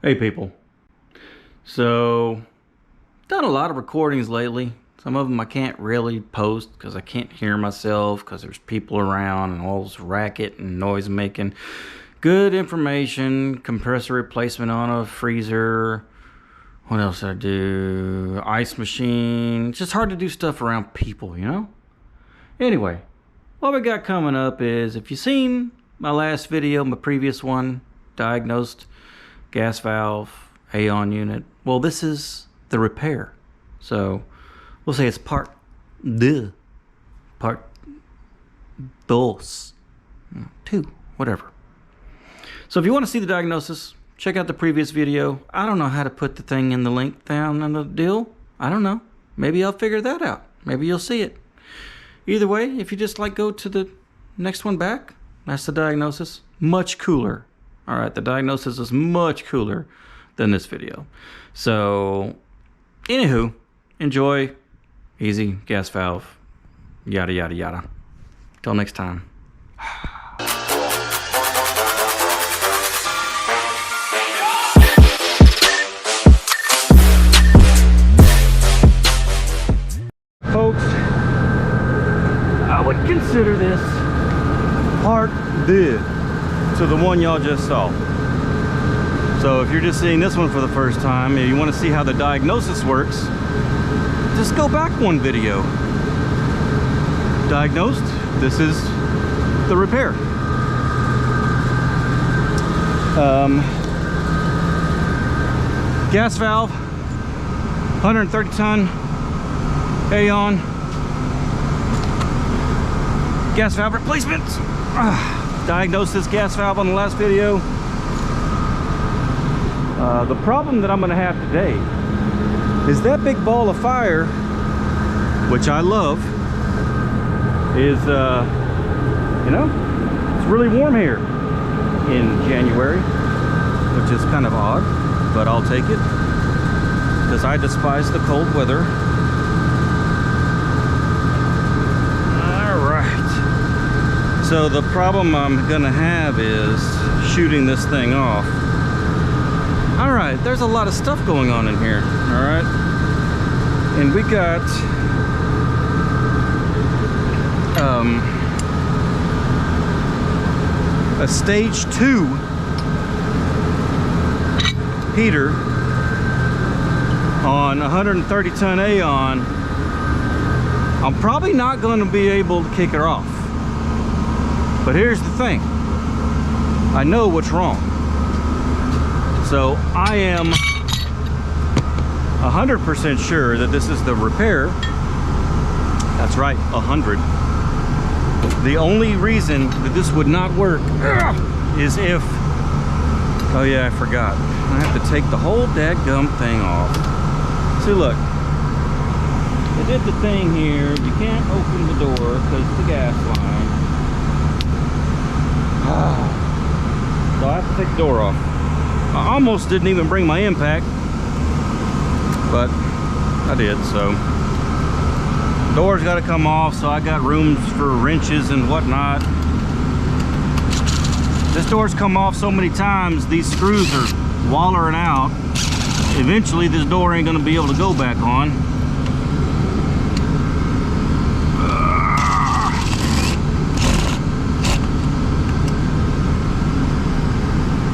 Hey people. So, done a lot of recordings lately. Some of them I can't really post because I can't hear myself because there's people around and all this racket and noise making. Good information, compressor replacement on a freezer. What else did I do? Ice machine. It's just hard to do stuff around people, you know? Anyway, what we got coming up is, if you've seen my last video, my previous one, diagnosed gas valve, Aaon unit. Well, this is the repair. So we'll say it's part two, whatever. So if you want to see the diagnosis, check out the previous video. I don't know how to put the thing in the link down in the deal. I don't know. Maybe I'll figure that out. Maybe you'll see it. Either way, if you just go to the next one back, that's the diagnosis. Much cooler. All right, the diagnosis is much cooler than this video. So, anywho, enjoy. Easy, gas valve, yada, yada, yada. Till next time. Folks, I would consider this part two to the one y'all just saw. So if you're just seeing this one for the first time and you want to see how the diagnosis works, just go back one video. Diagnosed, this is the repair. Gas valve, 130 ton Aaon gas valve replacement. Diagnosed this gas valve on the last video. The problem that I'm going to have today is that big ball of fire, which I love, is, you know, it's really warm here in January, which is kind of odd, but I'll take it because I despise the cold weather. Alright, so the problem I'm going to have is shooting this thing off. Alright, there's a lot of stuff going on in here, alright? And we got a stage 2 heater on 130 ton Aaon. I'm probably not going to be able to kick it off. But here's the thing. I know what's wrong. So I am 100% sure that this is the repair. That's right, 100. The only reason that this would not work is if, oh yeah, I forgot. I have to take the whole dadgum thing off. See, look, they did the thing here. You can't open the door because it's the gas line. So I have to take the door off. I almost didn't even bring my impact, but I did. So door's got to come off, so I got rooms for wrenches and whatnot. This door's come off so many times, these screws are wallering out. Eventually this door ain't going to be able to go back on.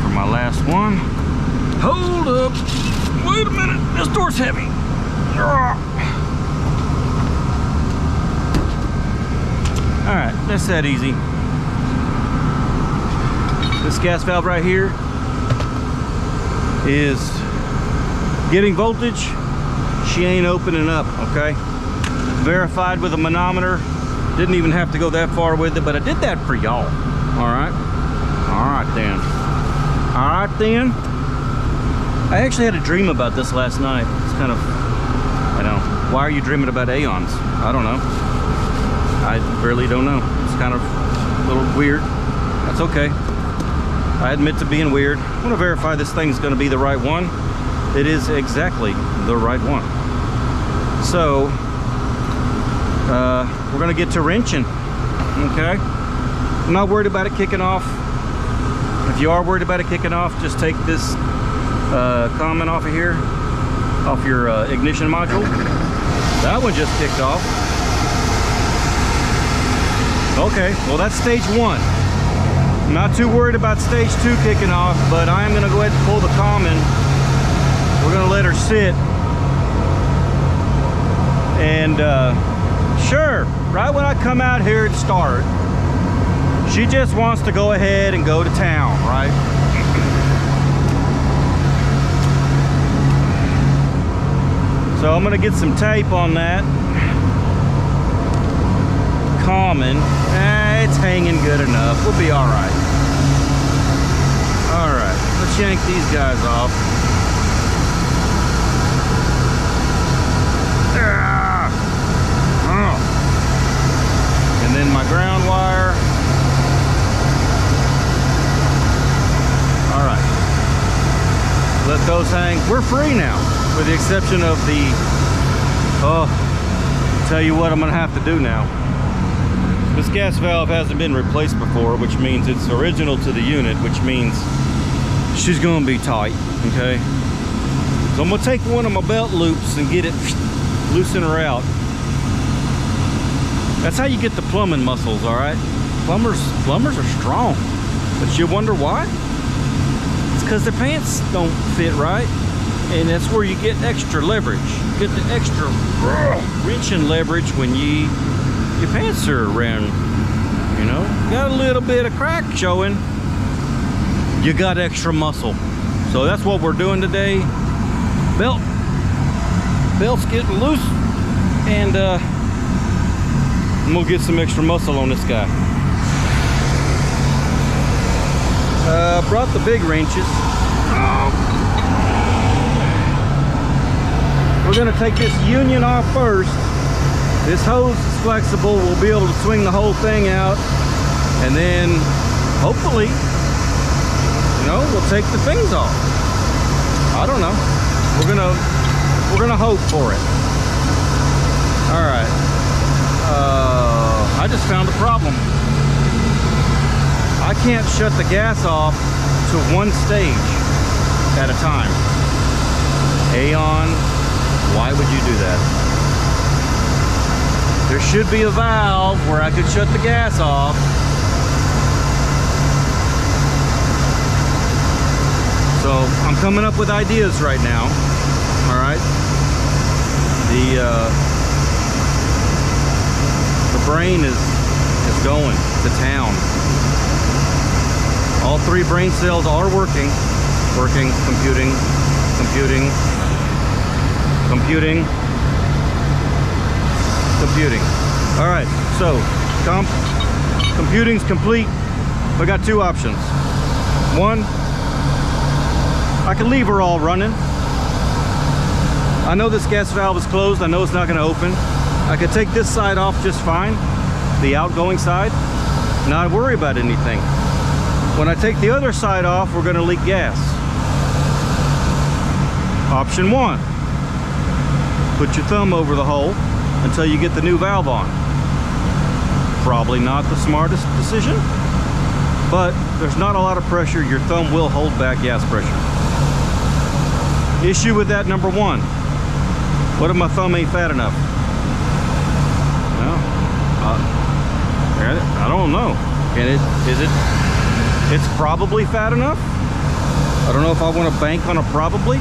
For my last one. Hold up. Wait a minute. This door's heavy. Alright, that's that easy. This gas valve right here is getting voltage. She ain't opening up, okay? Verified with a manometer. Didn't even have to go that far with it, but I did that for y'all. Alright? Alright then. Alright then. I actually had a dream about this last night. It's kind of, I don't know. Why are you dreaming about Aeons? I don't know. I really don't know. It's kind of a little weird. That's okay. I admit to being weird. I want to verify this thing's going to be the right one. It is exactly the right one. So, we're going to get to wrenching. Okay? I'm not worried about it kicking off. If you are worried about it kicking off, just take this common off of here, off your ignition module. That one just kicked off. Okay, well that's stage 1. I'm not too worried about stage 2 kicking off, but I am going to go ahead and pull the common. We're going to let her sit. And sure, right when I come out here and start, she just wants to go ahead and go to town, right? So I'm going to get some tape on that. Common. It's hanging good enough. We'll be alright. Alright, let's yank these guys off. And then my ground wire. Alright. Let those hang. We're free now, with the exception of the... Oh, tell you what I'm going to have to do now. This gas valve hasn't been replaced before, which means it's original to the unit, which means she's going to be tight, okay? So I'm going to take one of my belt loops and get it, loosen her out. That's how you get the plumbing muscles, all right? Plumbers are strong, but you wonder why? It's because their pants don't fit right, and that's where you get extra leverage. You get the extra wrenching leverage when your pants are around, you know, got a little bit of crack showing, you got extra muscle. So that's what we're doing today. Belt's getting loose, and we'll get some extra muscle on this guy. Brought the big wrenches. We're gonna take this union off first. This hose is flexible. We'll be able to swing the whole thing out, and then hopefully, you know, we'll take the things off. I don't know. We're gonna hope for it. All right. I just found a problem. I can't shut the gas off to one stage at a time. Aaon, why would you do that? There should be a valve where I could shut the gas off. So I'm coming up with ideas right now. All right. The brain is going to town. All 3 brain cells are working, computing. All right, so computing's complete. We got 2 options. One, I can leave her all running. I know this gas valve is closed. I know it's not going to open. I could take this side off just fine, the outgoing side, not worry about anything. When I take the other side off, we're going to leak gas. Option 1, put your thumb over the hole until you get the new valve on. Probably not the smartest decision, but there's not a lot of pressure. Your thumb will hold back gas pressure. Issue with that, number 1. What if my thumb ain't fat enough? No, I don't know. It's probably fat enough. I don't know if I want to bank on a probably,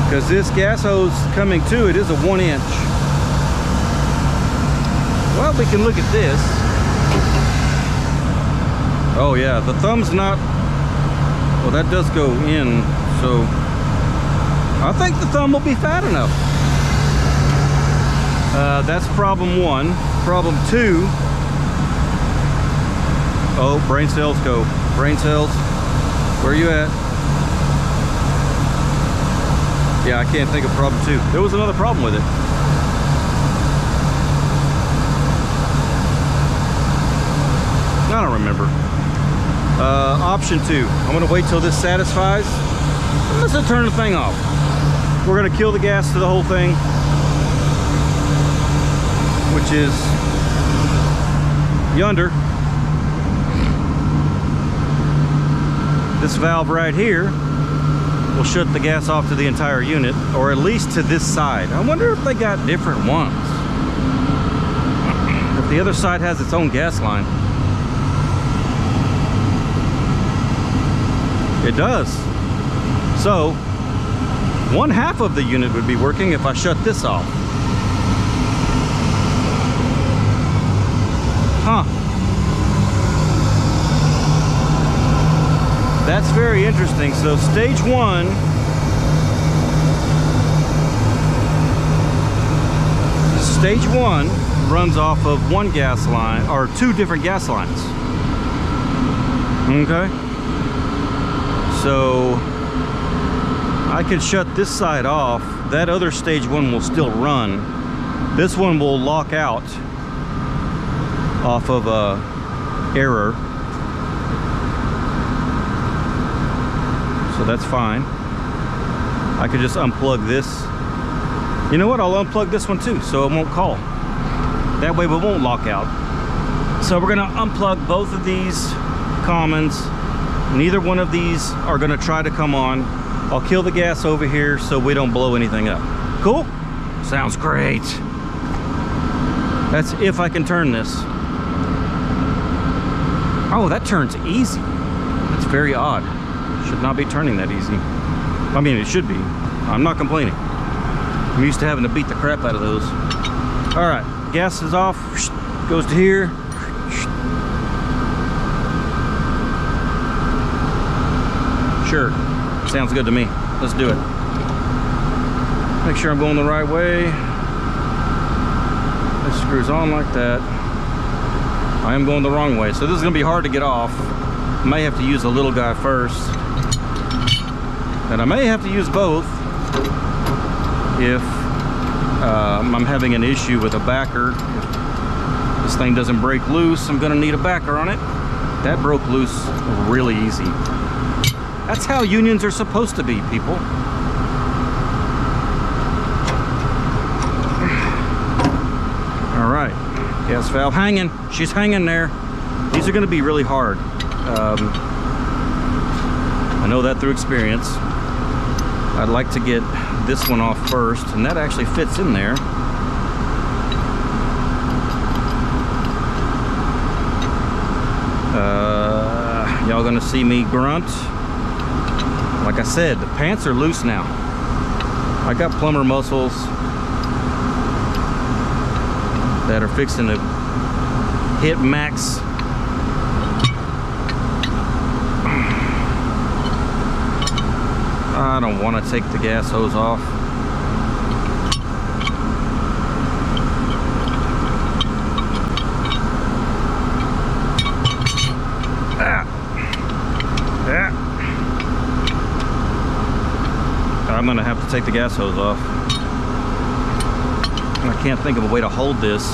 because this gas hose coming to it is a 1-inch. Well, we can look at this. Oh yeah, the thumb's not, well, that does go in, so I think the thumb will be fat enough. That's problem 1. Problem 2, oh, brain cells go. Brain cells, where are you at? Yeah, I can't think of problem 2. There was another problem with it. I don't remember. Option 2. I'm gonna wait till this satisfies. Let's just turn the thing off. We're gonna kill the gas to the whole thing, which is yonder. This valve right here will shut the gas off to the entire unit, or at least to this side. I wonder if they got different ones. If the other side has its own gas line. It does. So, 1/2 of the unit would be working if I shut this off. Huh. That's very interesting. So stage 1 runs off of one gas line, or 2 different gas lines. Okay. So I could shut this side off. That other stage 1 will still run. This one will lock out off of error. So that's fine. I could just unplug this. You know what? I'll unplug this one too, so it won't call. That way we won't lock out. So we're gonna unplug both of these commons. Neither one of these are gonna try to come on. I'll kill the gas over here so we don't blow anything up. Cool? Sounds great. That's if I can turn this. Oh, that turns easy. That's very odd. Should not be turning that easy. I mean, it should be. I'm not complaining. I'm used to having to beat the crap out of those. All right, gas is off. Goes to here. Sure, sounds good to me. Let's do it. Make sure I'm going the right way. This screws on like that. I am going the wrong way, so this is gonna be hard to get off. I may have to use the little guy first. And I may have to use both if I'm having an issue with a backer. If this thing doesn't break loose, I'm gonna need a backer on it. That broke loose really easy. That's how unions are supposed to be, people. All right, gas valve hanging. She's hanging there. These are gonna be really hard. I know that through experience. I'd like to get this one off first, and that actually fits in there. Y'all gonna see me grunt. Like I said, the pants are loose now. I got plumber muscles that are fixing to hit max. I don't want to take the gas hose off. I'm gonna have to take the gas hose off. I can't think of a way to hold this.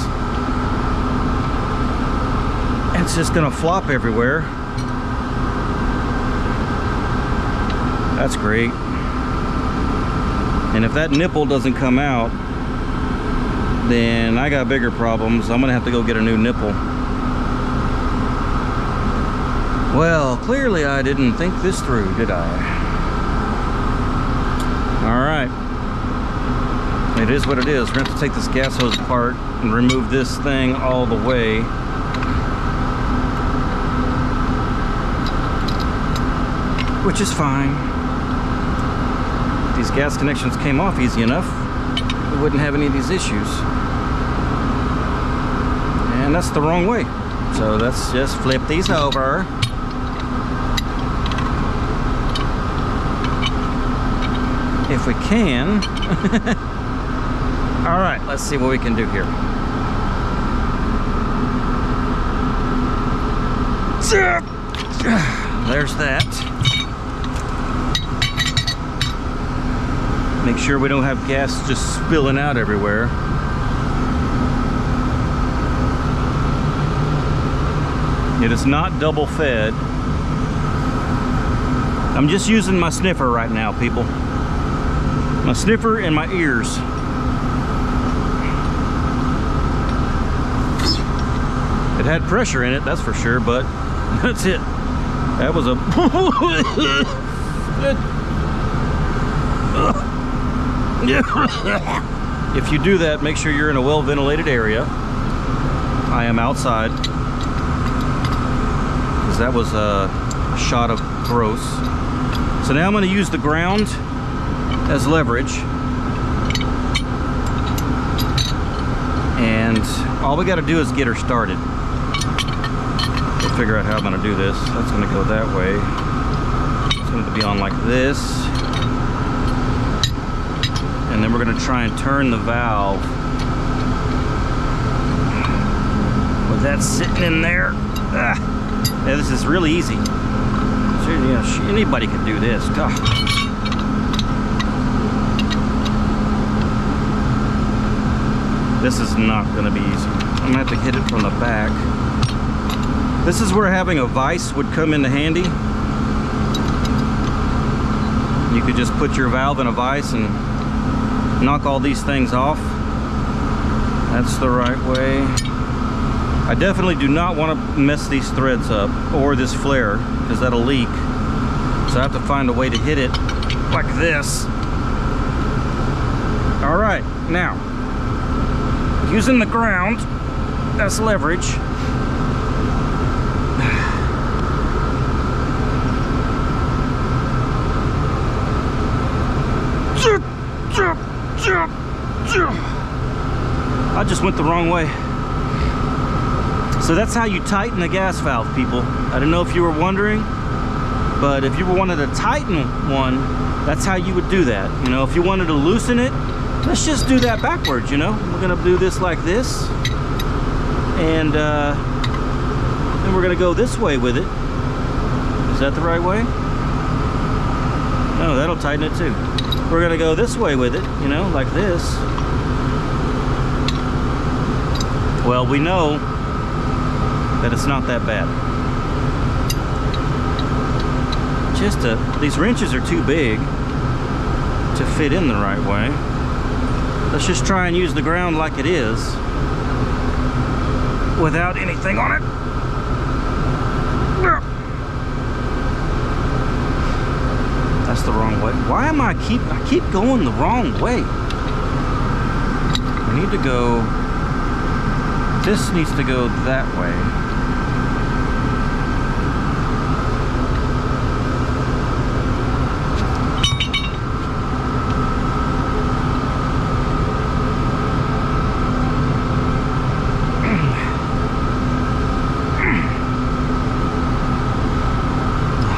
It's just gonna flop everywhere. That's great. And if that nipple doesn't come out, then I got bigger problems. I'm gonna have to go get a new nipple. Well, clearly I didn't think this through, did I? All right. It is what it is. We're gonna have to take this gas hose apart and remove this thing all the way. Which is fine. If these gas connections came off easy enough, we wouldn't have any of these issues. And that's the wrong way. So let's just flip these over. If we can. All right, let's see what we can do here. There's that. Make sure we don't have gas just spilling out everywhere. It is not double fed. I'm just using my sniffer right now, people. My sniffer and my ears. It had pressure in it, that's for sure, but that's it. That was a If you do that, make sure you're in a well-ventilated area. I am outside, because that was a shot of gross. So now I'm going to use the ground as leverage. And all we got to do is get her started. We'll figure out how I'm going to do this. That's going to go that way. It's going to be on like this. And then we're going to try and turn the valve with that sitting in there. Yeah, this is really easy. So, you know, anybody can do this. God. This is not going to be easy. I'm going to have to hit it from the back. This is where having a vise would come into handy. You could just put your valve in a vise and knock all these things off. That's the right way. I definitely do not want to mess these threads up or this flare, because that'll leak. So I have to find a way to hit it like this. All right, now using the ground as leverage. I just went the wrong way. So that's how you tighten the gas valve, people. I don't know if you were wondering, but if you wanted to tighten one, that's how you would do that. You know, if you wanted to loosen it, let's just do that backwards, you know? We're gonna do this like this, and then we're gonna go this way with it. Is that the right way? No, that'll tighten it too. We're gonna go this way with it, you know, like this. Well, we know that it's not that bad. Just these wrenches are too big to fit in the right way. Let's just try and use the ground like it is without anything on it. That's the wrong way. Why am I keep going the wrong way? I need to go, this needs to go that way.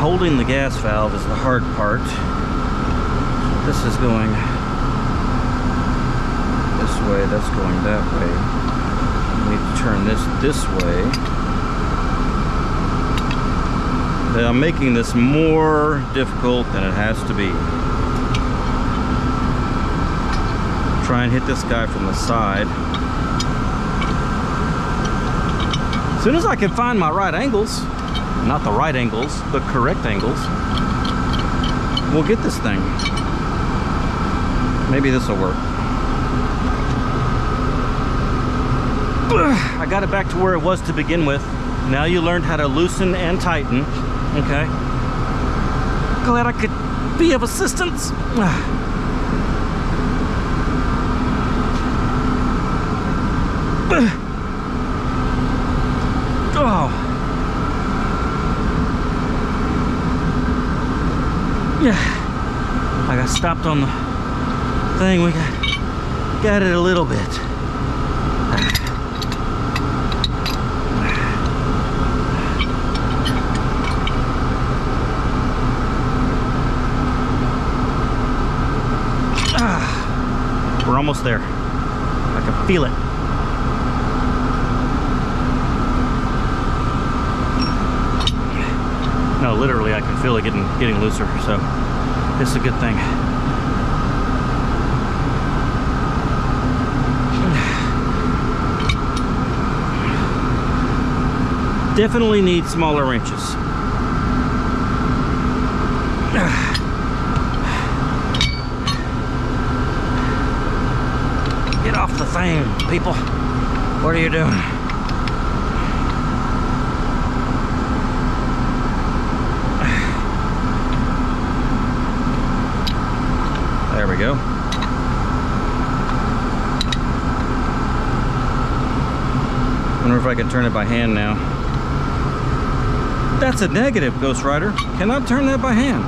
Holding the gas valve is the hard part. This is going this way, that's going that way. I need to turn this way. Then I'm making this more difficult than it has to be. Try and hit this guy from the side. As soon as I can find my right angles, not the right angles, but correct angles, we'll get this thing. Maybe this will work. I got it back to where it was to begin with. Now you learned how to loosen and tighten. Okay. Glad I could be of assistance. Oh. Yeah, I got stopped on the thing. We got it a little bit. We're almost there. I can feel it. No, literally, I can feel it getting looser, so it's a good thing. Definitely need smaller wrenches. Get off the thing, people. What are you doing? go. Wonder if I can turn it by hand now. That's a negative, Ghost Rider. Cannot turn that by hand.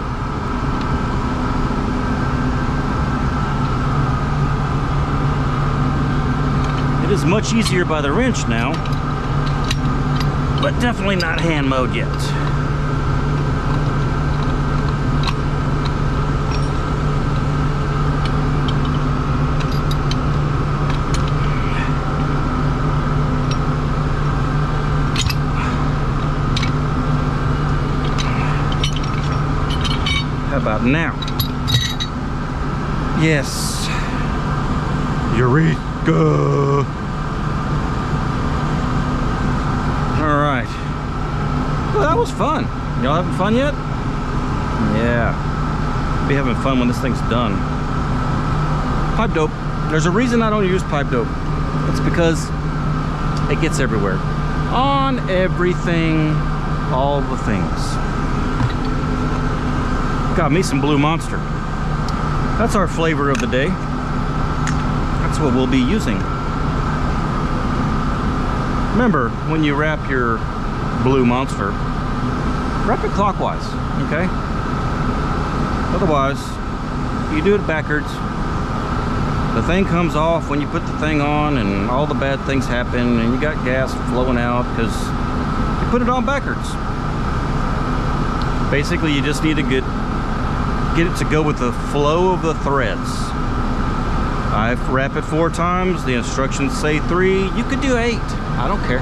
It is much easier by the wrench now, but definitely not hand mode yet. How about now? Yes. Eureka! Alright. Well, that was fun. Y'all having fun yet? Yeah. Be having fun when this thing's done. Pipe dope. There's a reason I don't use pipe dope. It's because it gets everywhere. On everything. All the things. Got me some Blue Monster. That's our flavor of the day. That's what we'll be using. Remember, when you wrap your Blue Monster, wrap it clockwise, okay? Otherwise, you do it backwards. The thing comes off when you put the thing on, and all the bad things happen, and you got gas flowing out because you put it on backwards. Basically, you just need to get it to go with the flow of the threads. I wrap it 4 times. The instructions say 3. You could do 8. I don't care.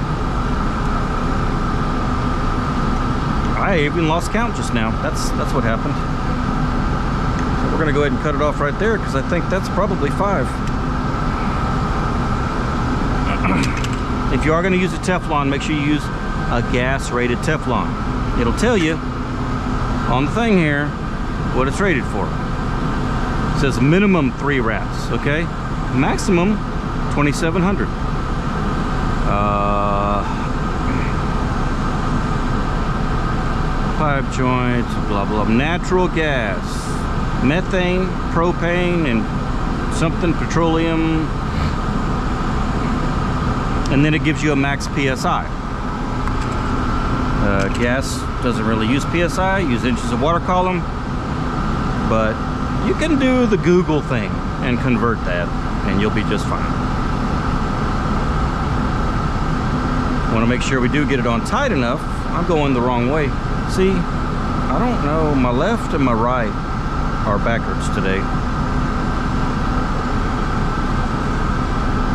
I even lost count just now. That's what happened. So we're gonna go ahead and cut it off right there because I think that's probably 5. If you are gonna use a Teflon, make sure you use a gas-rated Teflon. It'll tell you on the thing here what it's rated for. It says minimum 3 wraps, okay? Maximum 2,700. Pipe joint, blah blah. Natural gas, methane, propane, and something petroleum, and then it gives you a max PSI. Gas doesn't really use PSI, use inches of water column, but you can do the Google thing and convert that, and you'll be just fine. Want to make sure we do get it on tight enough. I'm going the wrong way. See, I don't know, my left and my right are backwards today.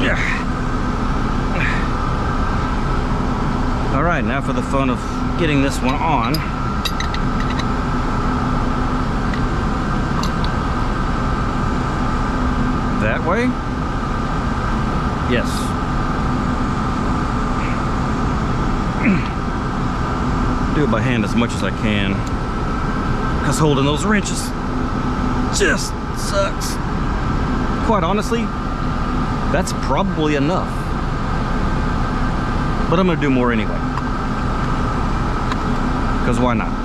Yeah. All right, now for the fun of getting this one on. That way? Yes. Do it by hand as much as I can, because holding those wrenches just sucks. Quite honestly, that's probably enough, but I'm gonna do more anyway, because why not?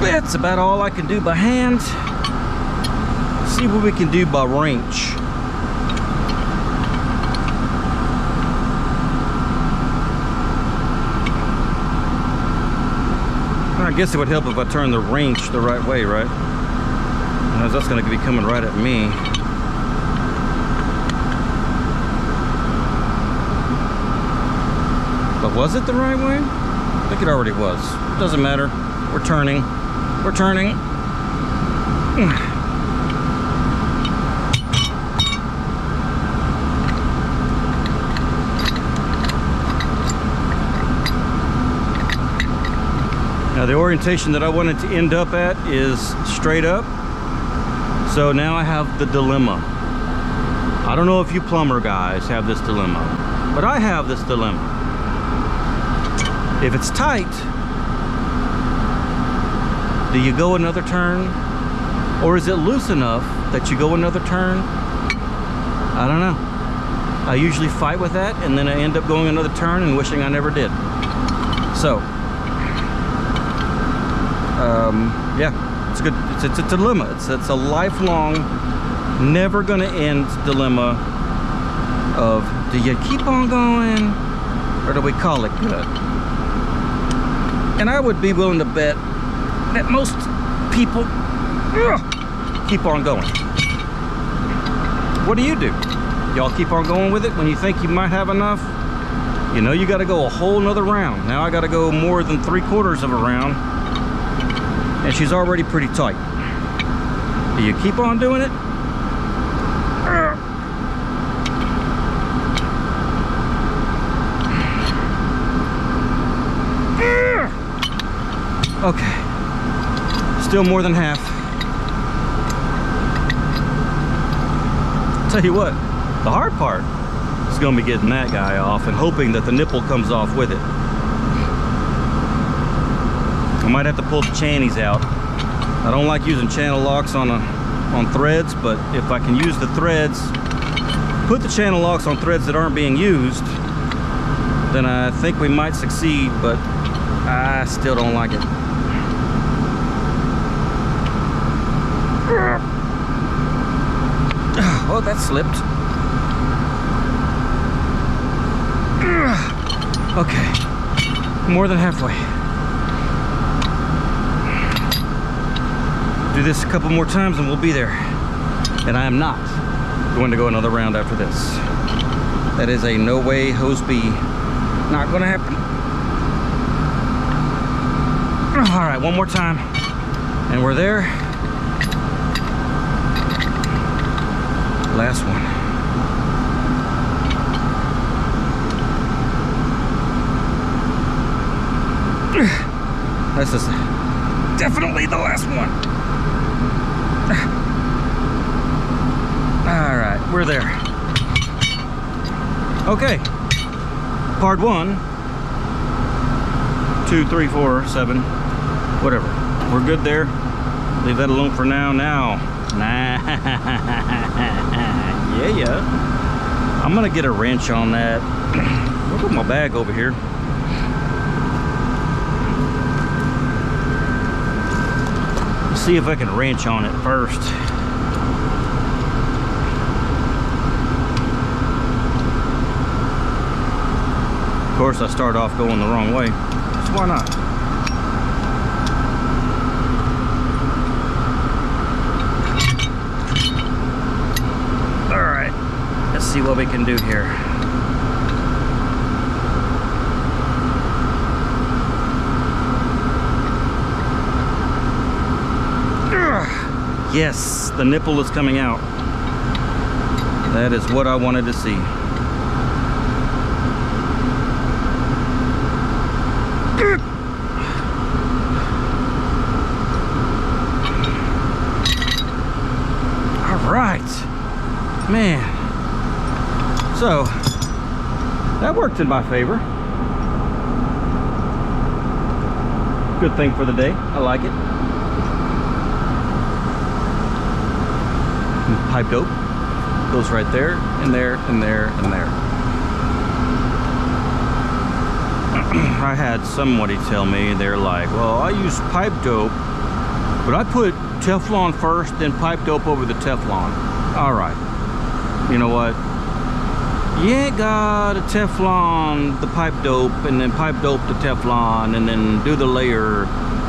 That's about all I can do by hand. Let's see what we can do by wrench. I guess it would help if I turn the wrench the right way, right? Because that's going to be coming right at me. But was it the right way? I think it already was. Doesn't matter. We're turning. We're turning. Now the orientation that I wanted to end up at is straight up. So now I have the dilemma. I don't know if you plumber guys have this dilemma, but I have this dilemma. If it's tight, Do you go another turn? Or is it loose enough that you go another turn? I don't know. I usually fight with that, and then I end up going another turn and wishing I never did. So, yeah, it's good. It's a dilemma. It's a lifelong, never gonna end dilemma of, do you keep on going, or do we call it good? And I would be willing to bet that most people keep on going. What do? Y'all keep on going with it when you think you might have enough? You know you got to go a whole nother round. Now I got to go more than 3/4 of a round, and she's already pretty tight. Do you keep on doing it? Okay, still more than half. Tell you what, the hard part is going to be getting that guy off and hoping that the nipple comes off with it. I might have to pull the channies out. I don't like using channel locks on threads, but if I can use the threads, put the channel locks on threads that aren't being used, then I think we might succeed, but I still don't like it. Oh, that slipped. Okay, more than halfway. Do this a couple more times and we'll be there. And I am not going to go another round after this. That is a no way, hose bee. Not gonna happen. All right, one more time. And we're there. Last one. This is definitely the last one. All right, we're there. Okay. Part 1, 2, 3, 4, 7, whatever. We're good there. Leave that alone for now. Yeah. I'm gonna get a wrench on that. I'll put my bag over here. See if I can wrench on it first. Of course, I start off going the wrong way, so why not? All right, let's see what we can do here. Yes, the nipple is coming out. That is what I wanted to see. All right, man. So that worked in my favor. Good thing for the day. I like it. Pipe dope goes right there, and there, and there, and there. I had somebody tell me, they're like, well, I use pipe dope, but I put Teflon first, then pipe dope over the Teflon. All right, you know what? You ain't got a Teflon the pipe dope, and then pipe dope the Teflon, and then do the layer.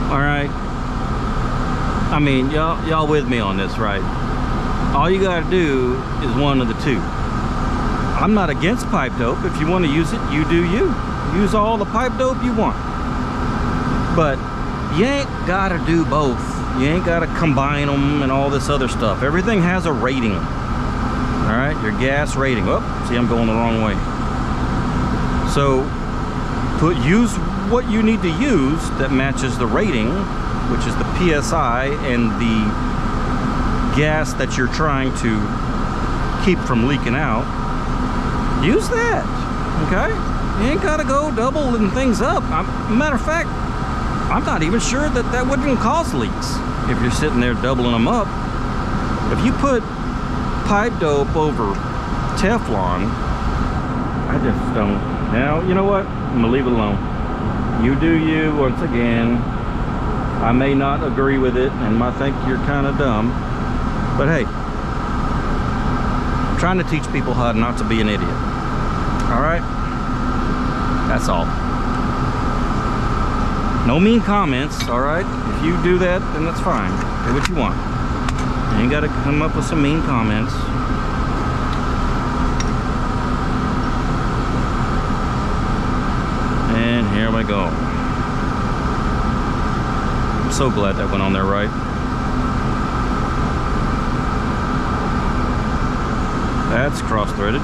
All right. I mean, y'all with me on this, right? All you gotta do is one of the two. I'm not against pipe dope. If you want to use it, you do you. Use all the pipe dope you want. But you ain't gotta do both. You ain't gotta combine them and all this other stuff. Everything has a rating. All right, your gas rating. Oh, see, I'm going the wrong way. So use what you need to use that matches the rating, which is the PSI and the gas that you're trying to keep from leaking out. Use that, okay? You ain't gotta go doubling things up. Matter of fact, I'm not even sure that that wouldn't cause leaks if you're sitting there doubling them up. If you put pipe dope over Teflon, I just don't. Now, you know what? I'm gonna leave it alone. You do you. Once again, I may not agree with it and might think you're kind of dumb, but hey, I'm trying to teach people how not to be an idiot. All right? That's all. No mean comments, all right? If you do that, then that's fine. Do what you want. You ain't got to come up with some mean comments. And here we go. I'm so glad that went on there right. That's cross-threaded.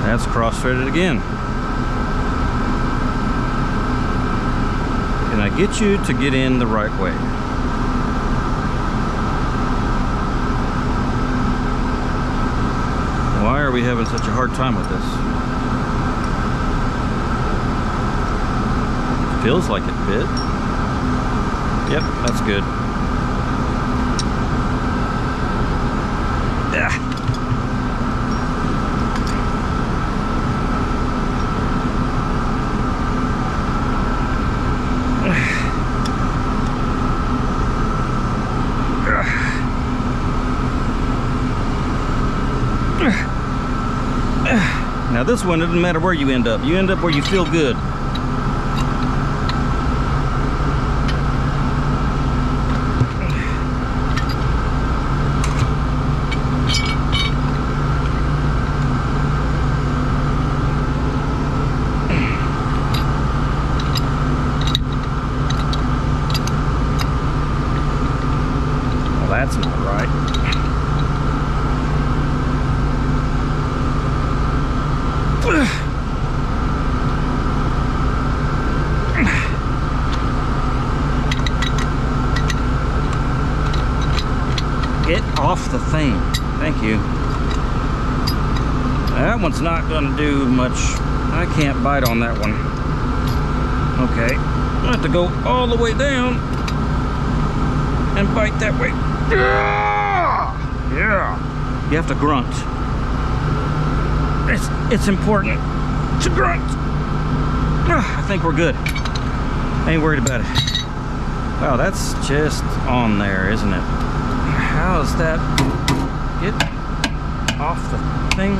That's cross-threaded again. Can I get you to get in the right way? Why are we having such a hard time with this? Feels like it fit. Yep, that's good. Yeah. Now this one, it doesn't matter where you end up. You end up where you feel good. Well, that's not right. Get off the thing. Thank you. That one's not going to do much. I can't bite on that one. Okay. I have to go all the way down and bite that way. Yeah. You have to grunt. It's important to grunt. I think we're good. I ain't worried about it. Wow, that's just on there, isn't it? How does that get off the thing?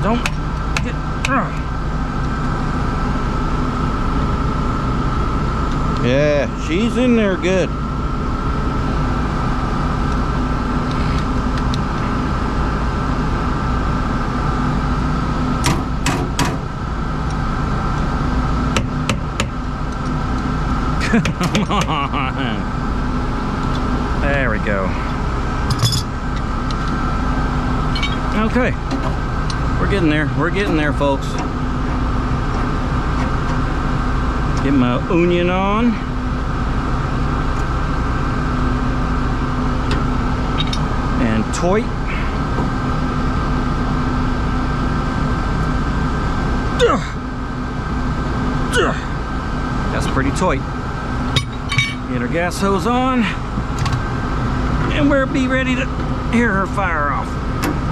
Don't get. Yeah, she's in there good. Come on. There we go. Okay. We're getting there. We're getting there, folks. Get my onion on. And toy. That's pretty tight. Get our gas hose on, and we'll be ready to hear her fire off.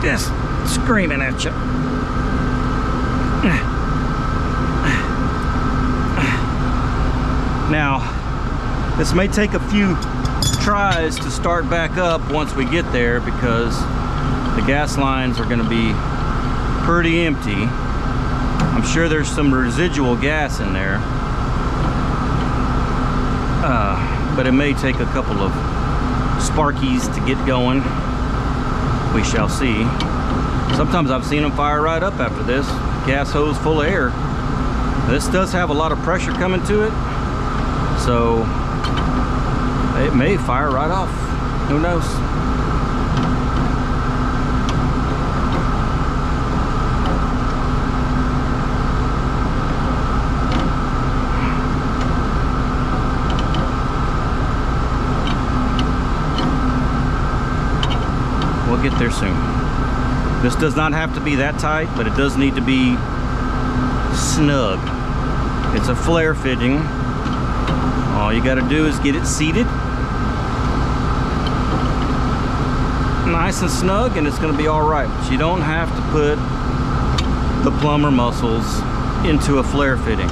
Just screaming at you. Now, this may take a few tries to start back up once we get there because the gas lines are going to be pretty empty. I'm sure there's some residual gas in there. But it may take a couple of sparkies to get going. We shall see. Sometimes I've seen them fire right up after this. Gas hose full of air. This does have a lot of pressure coming to it, so it may fire right off. Who knows? We'll get there soon. This does not have to be that tight, but it does need to be snug. It's a flare fitting. All you got to do is get it seated nice and snug, and it's going to be all right. But you don't have to put the plumber muscles into a flare fitting.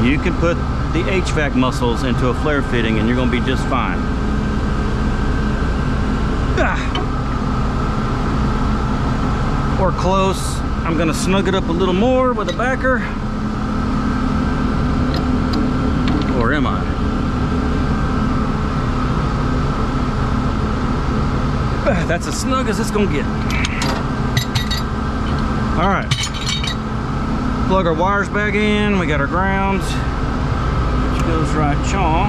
You can put the HVAC muscles into a flare fitting and you're going to be just fine. Or close. I'm going to snug it up a little more with a backer. Or am I? That's as snug as it's going to get. All right. Plug our wires back in. We got our grounds, which goes right chaw.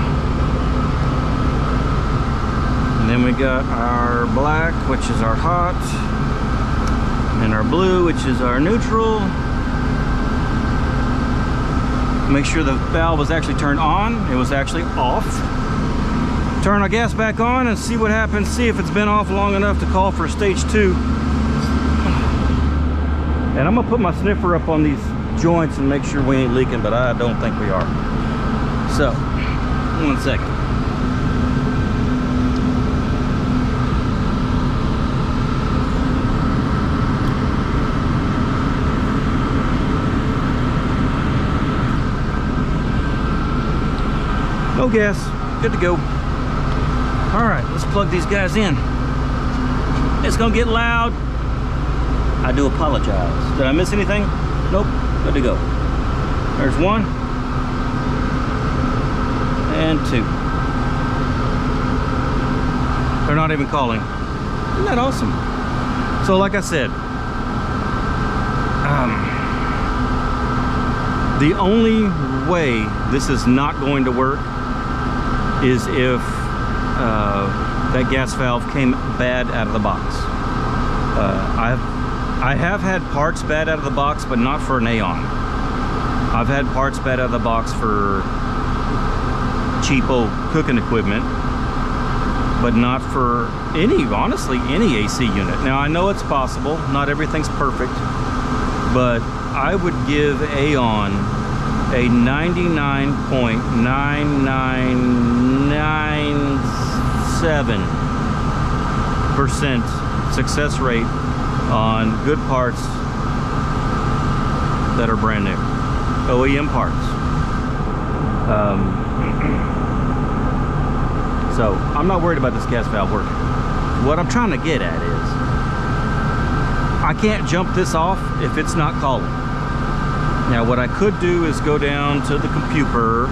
And then we got our black, which is our hot, and our blue, which is our neutral. Make sure the valve was actually turned on. It was actually off. Turn our gas back on and see what happens. See if it's been off long enough to call for stage 2. And I'm gonna put my sniffer up on these joints and make sure we ain't leaking, but I don't think we are. So, 1 second. No gas, good to go. All right, let's plug these guys in. It's gonna get loud. I do apologize. Did I miss anything? Nope, good to go. There's 1 and 2. They're not even calling. Isn't that awesome? So like I said, the only way this is not going to work is if that gas valve came bad out of the box. I have had parts bad out of the box, but not for an Aaon. I've had parts bad out of the box for cheapo cooking equipment, but not for any, honestly, any AC unit. Now I know it's possible, not everything's perfect, but I would give Aaon a 99.9997% success rate on good parts that are brand new, OEM parts. So I'm not worried about this gas valve working. What I'm trying to get at is I can't jump this off if it's not calling. Now what I could do is go down to the computer.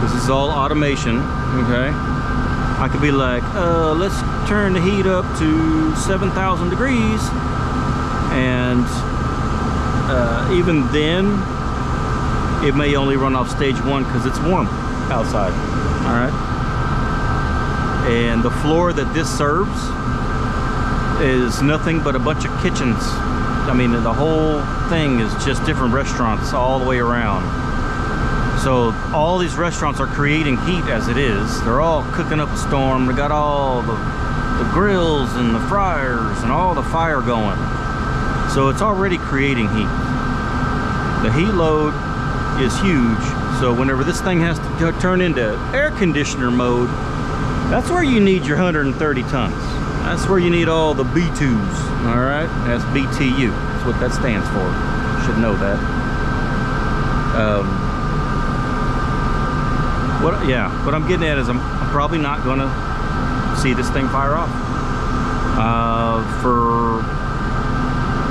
This is all automation, okay? I could be like, let's turn the heat up to 7,000 degrees. And even then, it may only run off stage 1 because it's warm outside, all right? And the floor that this serves is nothing but a bunch of kitchens. I mean, the whole thing is just different restaurants all the way around. So all these restaurants are creating heat as it is. They're all cooking up a storm. They got all the grills and the fryers and all the fire going. So it's already creating heat. The heat load is huge. So whenever this thing has to turn into air conditioner mode, that's where you need your 130 tons. That's where you need all the B2s, all right? That's BTU, that's what that stands for. You should know that. What I'm getting at is I'm probably not gonna see this thing fire off for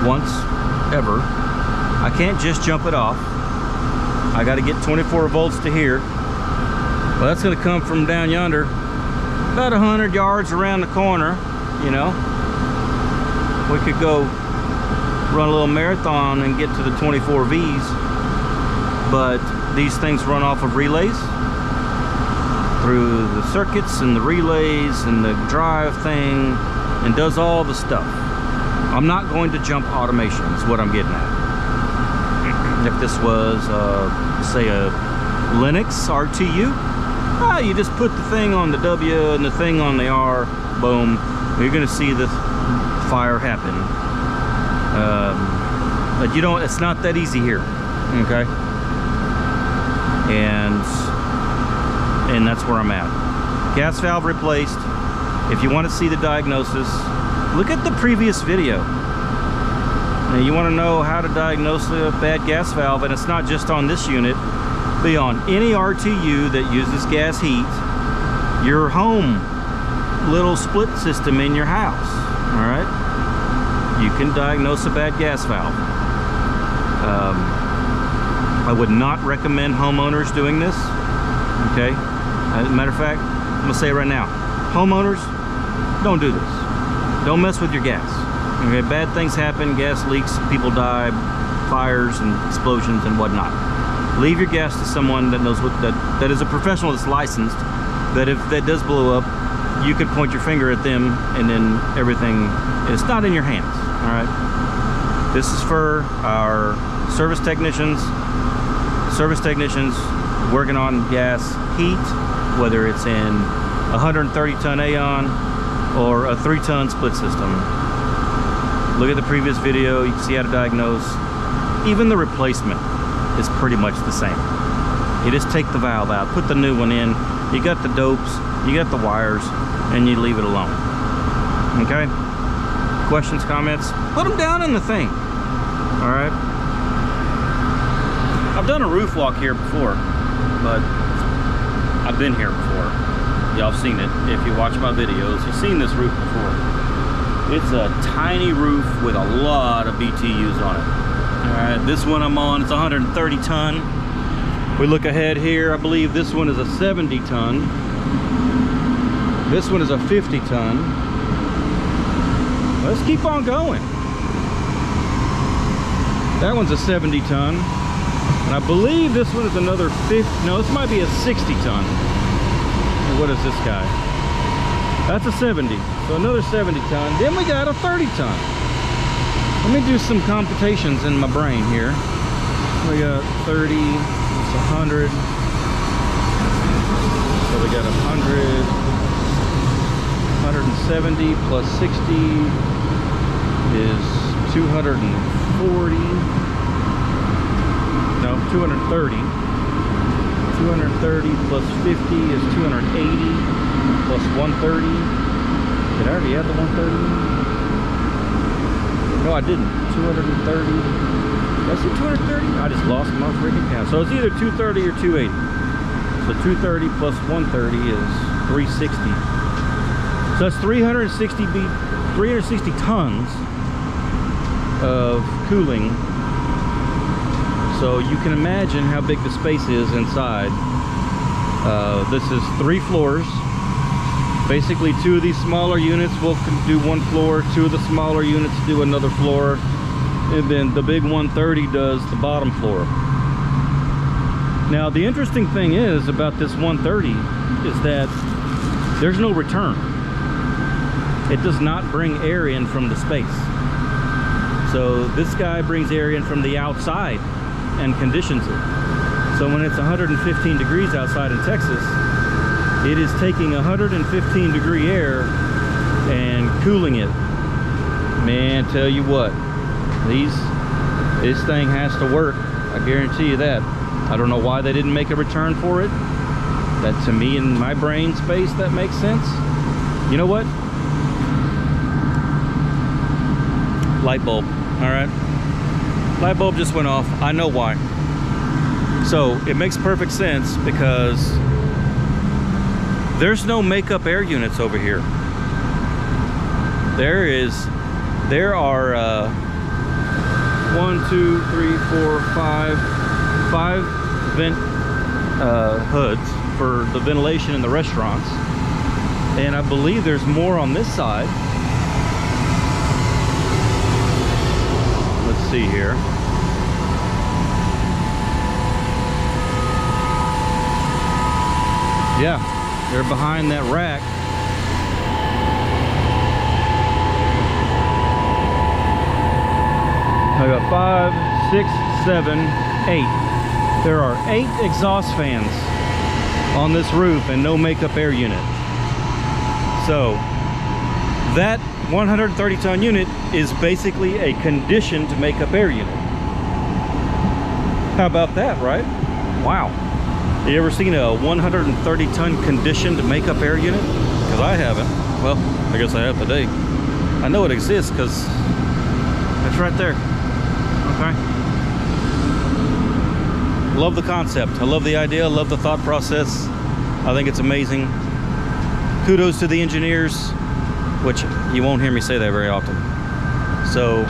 once, ever. I can't just jump it off. I gotta get 24 volts to here. Well, that's gonna come from down yonder, about 100 yards around the corner. You know, we could go run a little marathon and get to the 24 Vs, but these things run off of relays through the circuits and the relays and the drive thing, and does all the stuff. I'm not going to jump automation is what I'm getting at. If this was say a Linux RTU, you just put the thing on the W and the thing on the R, boom, you're gonna see the fire happen But you don't, it's not that easy here, okay? And that's where I'm at. Gas valve replaced. If you want to see the diagnosis, look at the previous video. Now, you want to know how to diagnose a bad gas valve, and it's not just on this unit, but on any RTU that uses gas heat, your home little split system in your house, all right? You can diagnose a bad gas valve. I would not recommend homeowners doing this, okay? As a matter of fact, I'm gonna say it right now, homeowners, don't do this. Don't mess with your gas, okay? Bad things happen, gas leaks, people die, fires and explosions and whatnot. Leave your gas to someone that knows what, that is a professional that's licensed, that if that does blow up, you could point your finger at them and then everything, it's not in your hands, all right? This is for our service technicians working on gas heat, whether it's in a 130-ton Aaon or a 3-ton split system. Look at the previous video, you can see how to diagnose. Even the replacement is pretty much the same. You just take the valve out, put the new one in, you got the dopes, you got the wires, and you leave it alone. Okay? Questions, comments? Put them down in the thing. All right? I've done a roof walk here before, but I've been here before. Y'all have seen it. If you watch my videos, you've seen this roof before. It's a tiny roof with a lot of BTUs on it. All right, this one I'm on, it's 130 ton. We look ahead here, I believe this one is a 70 ton. This one is a 50 ton. Let's keep on going. That one's a 70 ton. And I believe this one is another 50, no, this might be a 60 ton. And what is this guy? That's a 70, so another 70 ton. Then we got a 30 ton. Let me do some computations in my brain here. We got 30, it's 100. So we got 100, 170 plus 60 is 240. No, 230. 230 plus 50 is 280 plus 130. Did I already add the 130? No, I didn't. 230. Did I say 230? I just lost my freaking count. So it's either 230 or 280. So 230 plus 130 is 360. So that's 360 tons of cooling. So you can imagine how big the space is inside. This is 3 floors. Basically 2 of these smaller units will do 1 floor, 2 of the smaller units do another floor, and then the big 130 does the bottom floor. Now the interesting thing is about this 130 is that there's no return. It does not bring air in from the space. So this guy brings air in from the outside and conditions it. So when it's 115 degrees outside in Texas, it is taking 115 degree air and cooling it. Man, tell you what, this thing has to work. I guarantee you that. I don't know why they didn't make a return for it. That, to me, in my brain space, that makes sense. You know what? Light bulb, all right? Light bulb just went off. I know why. So it makes perfect sense because there's no makeup air units over here. There are 1, 2, 3, 4, 5 vent hoods for the ventilation in the restaurants, and I believe there's more on this side. Let's see here. Yeah, they're behind that rack. I got 5, 6, 7, 8. There are 8 exhaust fans on this roof and no makeup air unit. So that 130 ton unit is basically a conditioned makeup air unit. How about that, right? Wow. You ever seen a 130 ton conditioned makeup air unit? Because I haven't. Well, I guess I have today. I know it exists because it's right there. Okay. Love the concept. I love the idea. I love the thought process. I think it's amazing. Kudos to the engineers, which you won't hear me say that very often. So,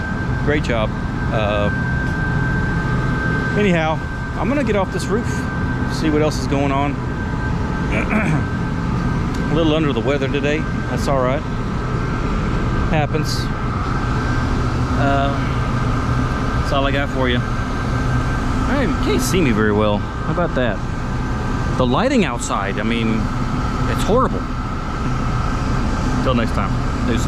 great job. Anyhow, I'm gonna get off this roof, see what else is going on. A little under the weather today. That's all right. Happens. That's all I got for you. You can't see me very well. How about that? The lighting outside, I mean, it's horrible. Until next time. Deuces.